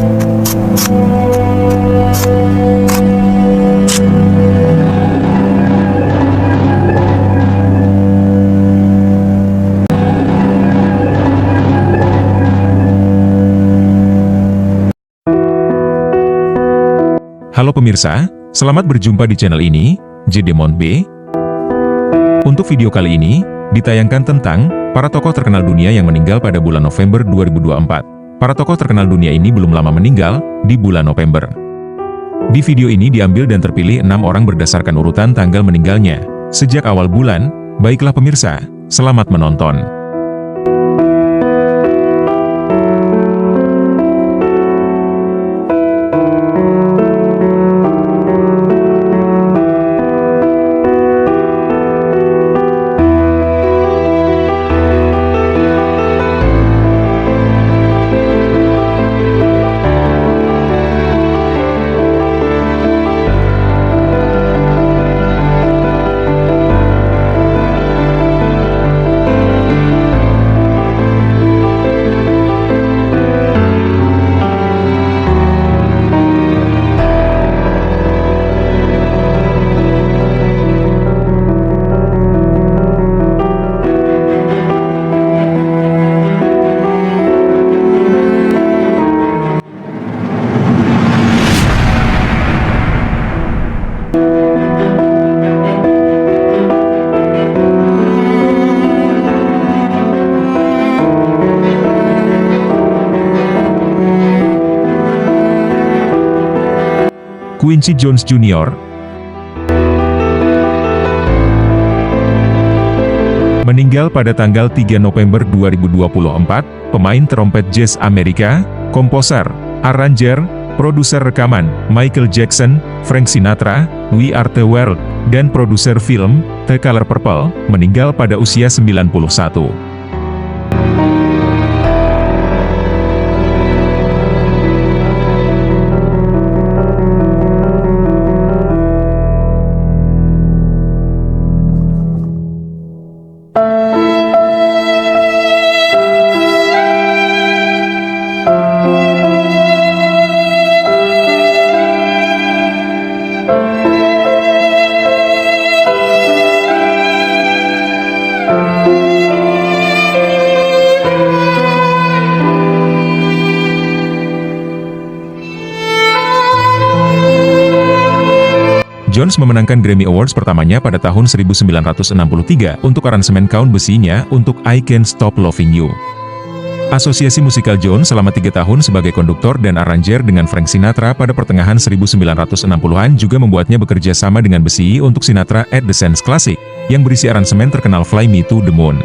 Halo pemirsa, selamat berjumpa di channel ini, Jdemon B. Untuk video kali ini, ditayangkan tentang para tokoh terkenal dunia yang meninggal pada bulan November 2024. Para tokoh terkenal dunia ini belum lama meninggal, di bulan November. Di video ini diambil dan terpilih 6 orang berdasarkan urutan tanggal meninggalnya, sejak awal bulan. Baiklah pemirsa, selamat menonton. Quincy Jones Jr. meninggal pada tanggal 3 November 2024, pemain trompet jazz Amerika, komposer, arranger, produser rekaman, Michael Jackson, Frank Sinatra, We Are the World, dan produser film, The Color Purple, meninggal pada usia 91. Jones memenangkan Grammy Awards pertamanya pada tahun 1963 untuk aransemen kaun besinya untuk I Can't Stop Loving You. Asosiasi musikal Jones selama 3 tahun sebagai konduktor dan arranger dengan Frank Sinatra pada pertengahan 1960-an juga membuatnya bekerja sama dengan besi untuk Sinatra at the Sands Classic, yang berisi aransemen terkenal Fly Me to the Moon.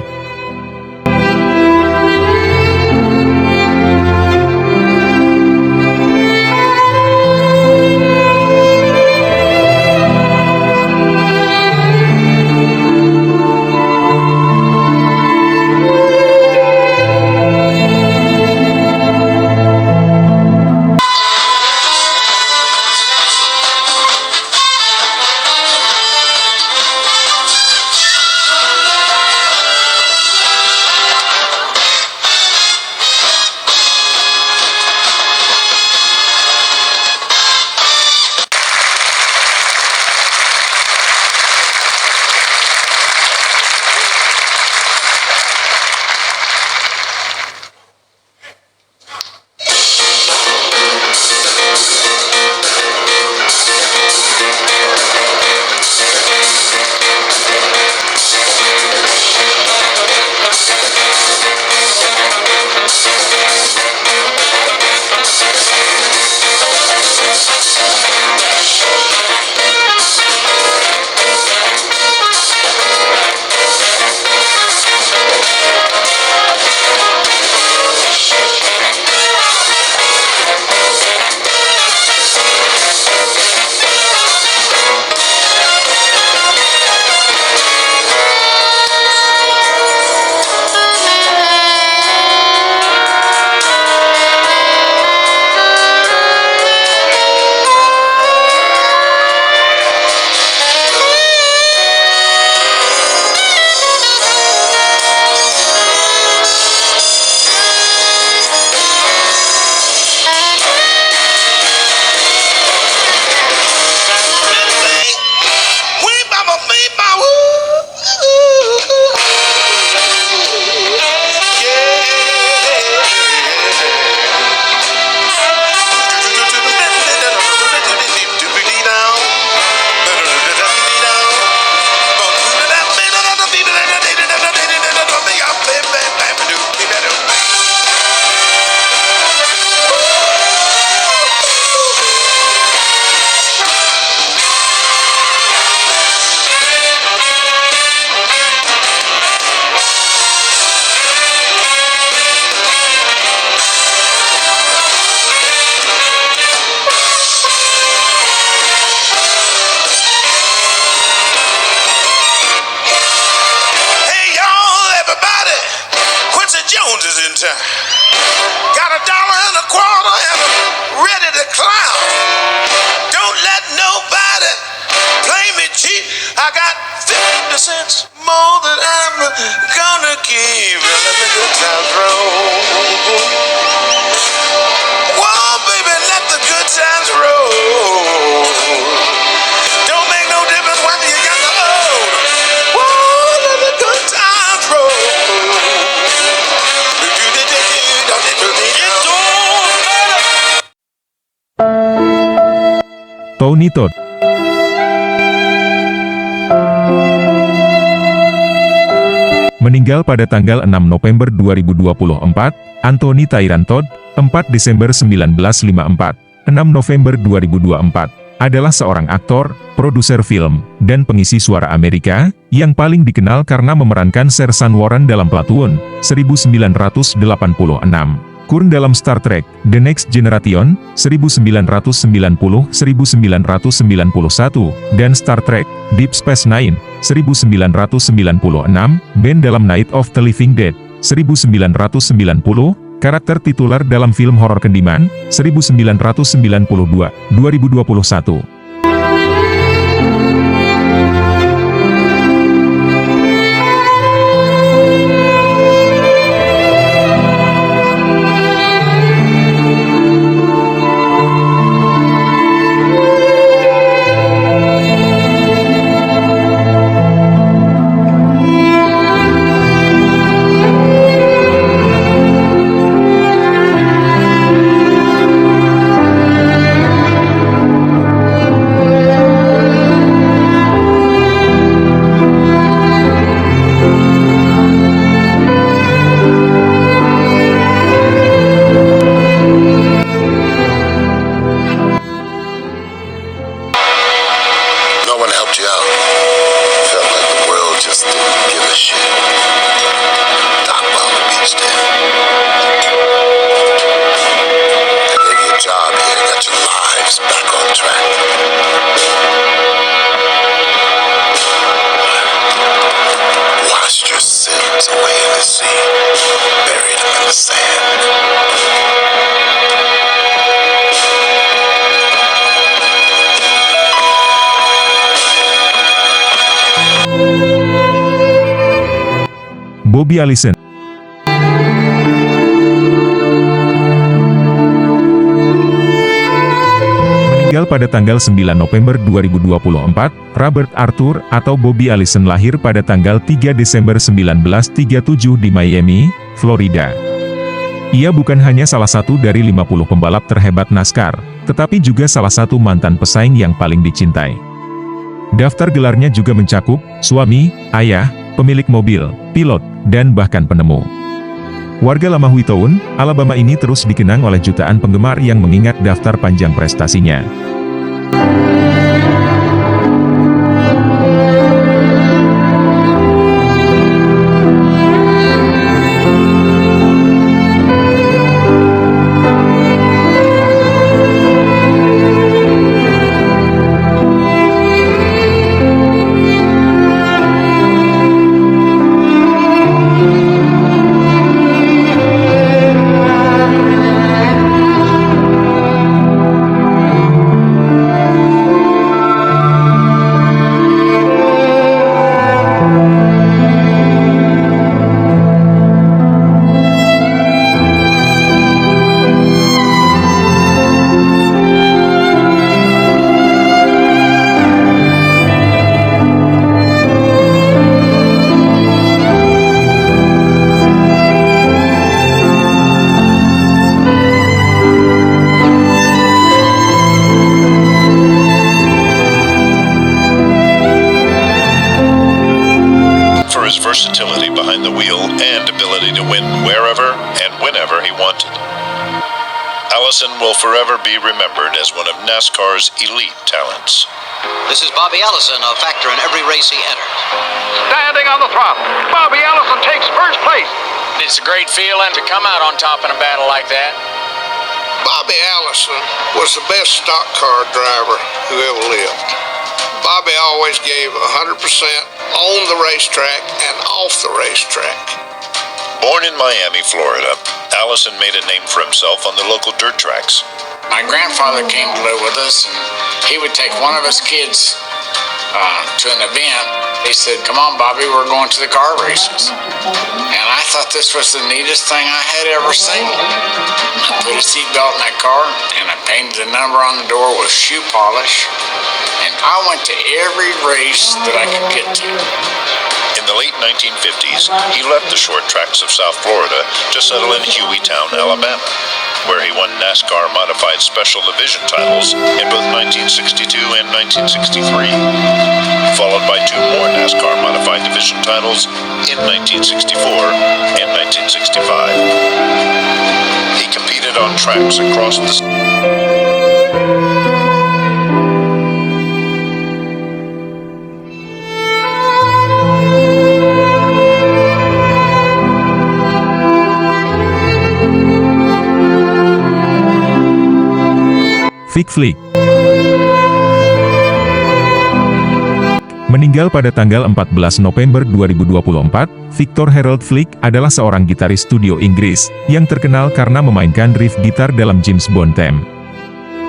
cents more than I'm gonna give. Let the good times roll. Whoa, baby, let the good times roll. Don't make no difference whether you got the old. Whoa, let the good times roll. Tony Todd. Meninggal pada tanggal 6 November 2024, Anthony Tyrant Todd, 4 Desember 1954, 6 November 2024, adalah seorang aktor, produser film, dan pengisi suara Amerika, yang paling dikenal karena memerankan Sersan Warren dalam Platoon, 1986. Kurn dalam Star Trek, The Next Generation, 1990-1991, dan Star Trek, Deep Space Nine, 1996, Ben dalam Night of the Living Dead, 1990, karakter titular dalam film horor Candyman, 1992, 2021. Bobby Allison. Meninggal pada tanggal 9 November 2024, Robert Arthur atau Bobby Allison lahir pada tanggal 3 Desember 1937 di Miami, Florida. Ia bukan hanya salah satu dari 50 pembalap terhebat NASCAR, tetapi juga salah satu mantan pesaing yang paling dicintai. Daftar gelarnya juga mencakup suami, ayah, pemilik mobil, pilot, dan bahkan penemu. Warga lama Wheaton, Alabama ini terus dikenang oleh jutaan penggemar yang mengingat daftar panjang prestasinya. His versatility behind the wheel and ability to win wherever and whenever he wanted. Allison will forever be remembered as one of NASCAR's elite talents. This is Bobby Allison, a factor in every race he enters. Standing on the throttle, Bobby Allison takes first place. It's a great feeling to come out on top in a battle like that. Bobby Allison was the best stock car driver who ever lived. Bobby always gave 100% on the racetrack and off the racetrack. Born in Miami, Florida, Allison made a name for himself on the local dirt tracks. My grandfather came to live with us, and he would take one of us kids to an event. He said, "Come on, Bobby, we're going to the car races." And I thought this was the neatest thing I had ever seen. I put a seatbelt in that car, and I painted the number on the door with shoe polish. And I went to every race that I could get to. In the late 1950s, he left the short tracks of South Florida to settle in Hueytown, Alabama, where he won NASCAR Modified Special Division titles in both 1962 and 1963, followed by two more NASCAR Modified Division titles in 1964 and 1965. He competed on tracks across the Vic Flick meninggal pada tanggal 14 November 2024. Victor Harold Flick adalah seorang gitaris studio Inggris yang terkenal karena memainkan riff gitar dalam James Bond theme.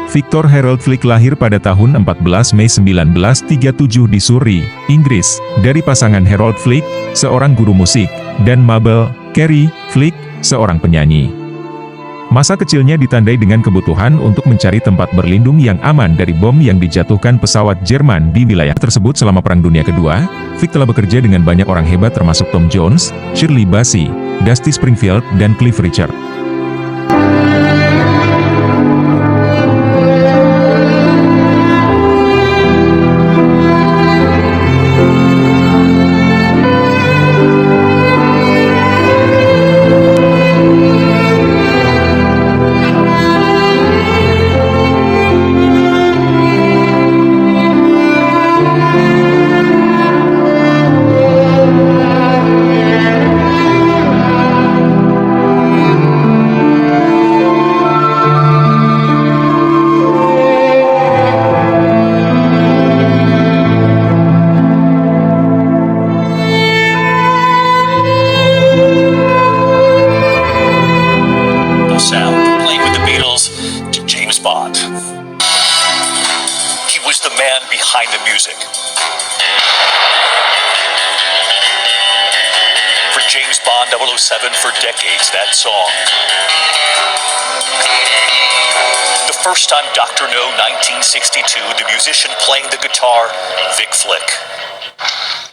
Victor Harold Flick lahir pada tahun 14 Mei 1937 di Surrey, Inggris, dari pasangan Harold Flick, seorang guru musik, dan Mabel Carey Flick, seorang penyanyi. Masa kecilnya ditandai dengan kebutuhan untuk mencari tempat berlindung yang aman dari bom yang dijatuhkan pesawat Jerman di wilayah tersebut selama Perang Dunia Kedua. Vic telah bekerja dengan banyak orang hebat termasuk Tom Jones, Shirley Bassey, Dusty Springfield, dan Cliff Richard. Sound from playing with the Beatles to James Bond. He was the man behind the music. For James Bond 007 for decades, that song. The first time Dr. No, 1962, the musician playing the guitar, Vic Flick.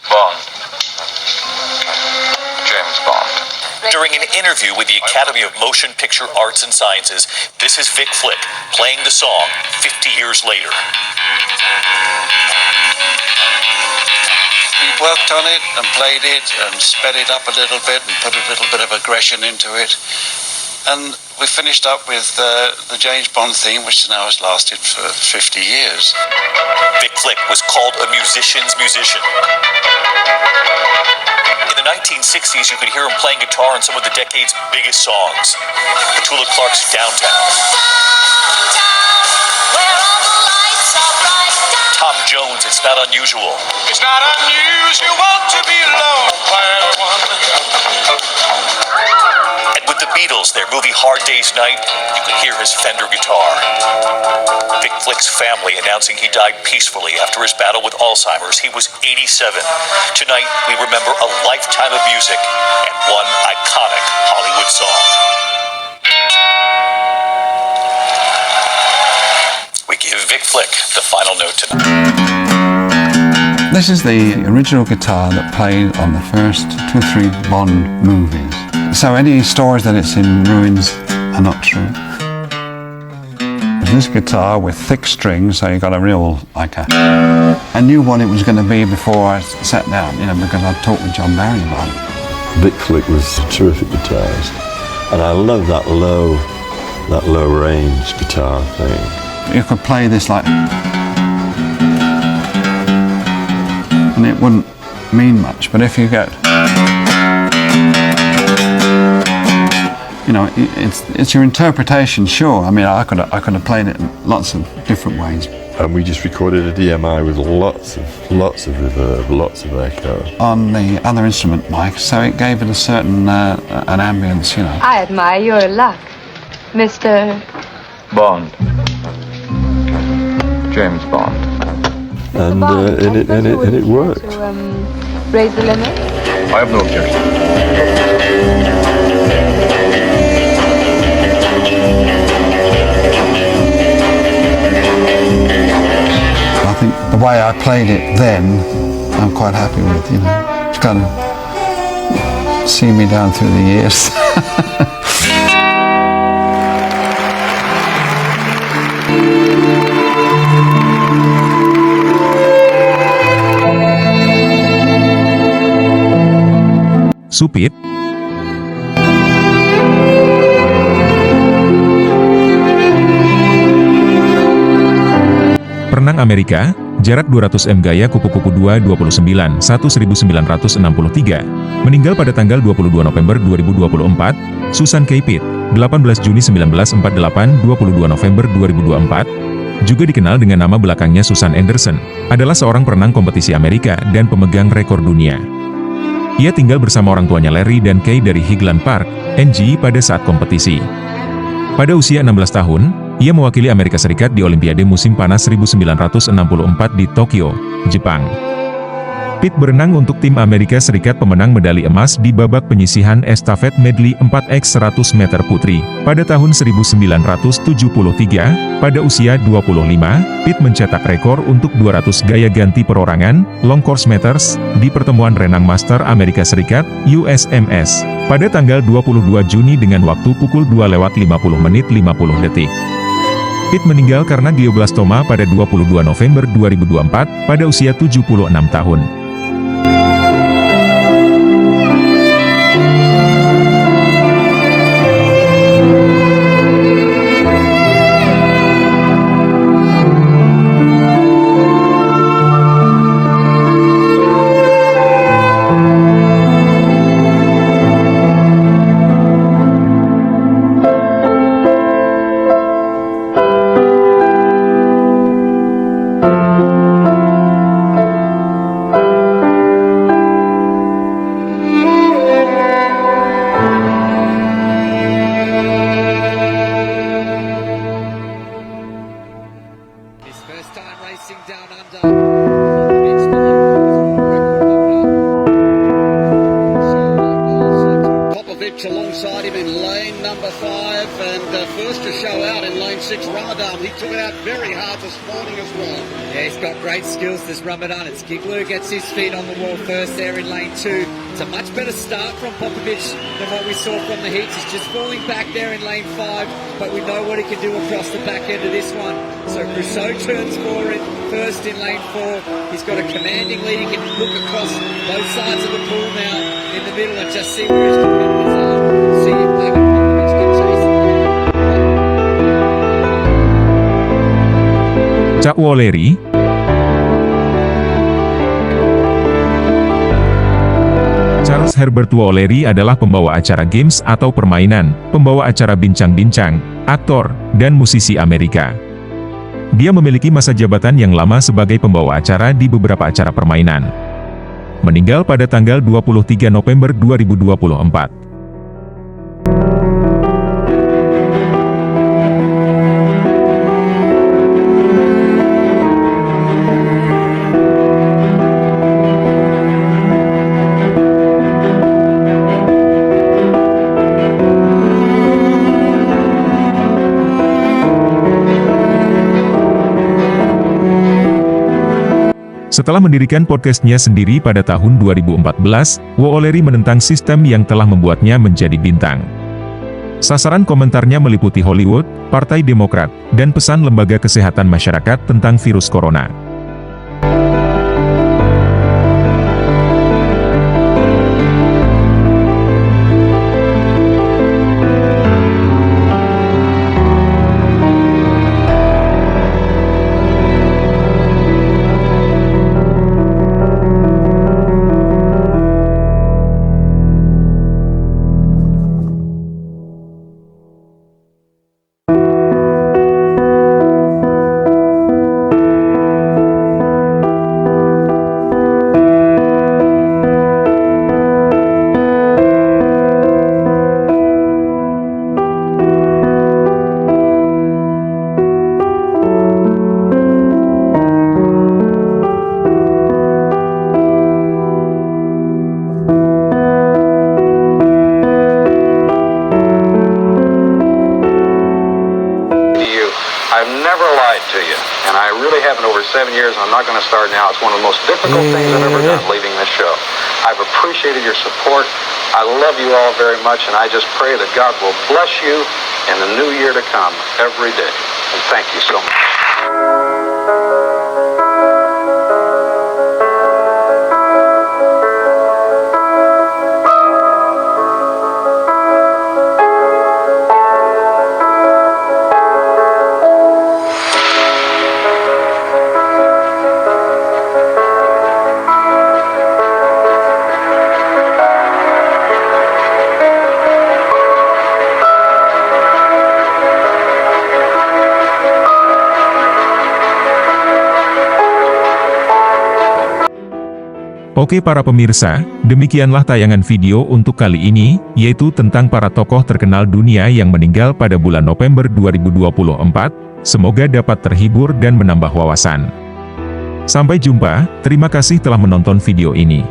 Bond. James Bond. During an interview with the Academy of Motion Picture Arts and Sciences, this is Vic Flick playing the song 50 years later. We worked on it and played it and sped it up a little bit and put a little bit of aggression into it. And we finished up with the James Bond theme, which now has lasted for 50 years. Vic Flick was called a musician's musician. In the 1960s, you could hear him playing guitar on some of the decade's biggest songs. Petula Clark's Downtown. Tom Jones, It's Not Unusual. It's not unusual to be loved by anyone. And with the Beatles, their movie Hard Day's Night, you could hear his Fender guitar. Vic Flick's family announcing he died peacefully after his battle with Alzheimer's. He was 87. Tonight, we remember a lifetime of music and one iconic Hollywood song. We give Vic Flick the final note tonight. This is the original guitar that played on the first 2 or 3 Bond movies. So any stories that it's in ruins are not true. This guitar with thick strings, so you got a real, like a... I knew what it was going to be before I sat down, you know, because I'd talked with John Barry about it. Vic Flick was a terrific guitarist, and I love that low range guitar thing. You could play this like... and it wouldn't mean much, but if you get... you know, it's your interpretation, sure. I mean, I could have played it in lots of different ways. And we just recorded a DMI with lots of reverb, lots of echo on the other instrument mic, so it gave it a certain an ambience, you know. I admire your luck, Mr. Bond. James Bond. and it worked. Raise the limit? I have no objection. I think the way I played it then, I'm quite happy with, It's kind of seen me down through the years. Supit, perenang Amerika, jarak 200 m gaya kupu-kupu 229 1963, meninggal pada tanggal 22 November 2024, Susan K. Pitt, 18 Juni 1948, 22 November 2024, juga dikenal dengan nama belakangnya Susan Anderson, adalah seorang perenang kompetisi Amerika dan pemegang rekor dunia. Ia tinggal bersama orang tuanya Larry dan Kay dari Highland Park, NG pada saat kompetisi. Pada usia 16 tahun, ia mewakili Amerika Serikat di Olimpiade musim panas 1964 di Tokyo, Jepang. Pitt berenang untuk tim Amerika Serikat pemenang medali emas di babak penyisihan estafet medley 4x100 meter putri. Pada tahun 1973, pada usia 25, Pitt mencetak rekor untuk 200 gaya ganti perorangan, long course meters, di pertemuan renang master Amerika Serikat, USMS, pada tanggal 22 Juni dengan waktu pukul 2:50:50. Pitt meninggal karena glioblastoma pada 22 November 2024, pada usia 76 tahun. Alongside him in lane number 5 and first to show out in lane 6, Ramadan. He took it out very hard this morning as well. Yeah, he's got great skills, this Ramadan. It's Giglu gets his feet on the wall first there in lane 2. It's a much better start from Popovic than what we saw from the heats. He's just falling back there in lane 5, but we know what he can do across the back end of this one. So Rousseau turns forward first in lane 4. He's got a commanding lead. He can look across both sides of the pool now in the middle and just see where his competitors are. See if David Popovic can chase him. Chuck Woolery, Charles Herbert Woolery adalah pembawa acara games atau permainan, pembawa acara bincang-bincang, aktor, dan musisi Amerika. Dia memiliki masa jabatan yang lama sebagai pembawa acara di beberapa acara permainan. Meninggal pada tanggal 23 November 2024. Setelah mendirikan podcastnya sendiri pada tahun 2014, Woolery menentang sistem yang telah membuatnya menjadi bintang. Sasaran komentarnya meliputi Hollywood, Partai Demokrat, dan pesan Lembaga Kesehatan Masyarakat tentang virus corona. I've never lied to you, and I really haven't over 7 years, and I'm not going to start now. It's one of the most difficult things I've ever done, leaving this show. I've appreciated your support. I love you all very much, and I just pray that God will bless you in the new year to come every day. And thank you so much. Oke para pemirsa, demikianlah tayangan video untuk kali ini, yaitu tentang para tokoh terkenal dunia yang meninggal pada bulan November 2024, semoga dapat terhibur dan menambah wawasan. Sampai jumpa, terima kasih telah menonton video ini.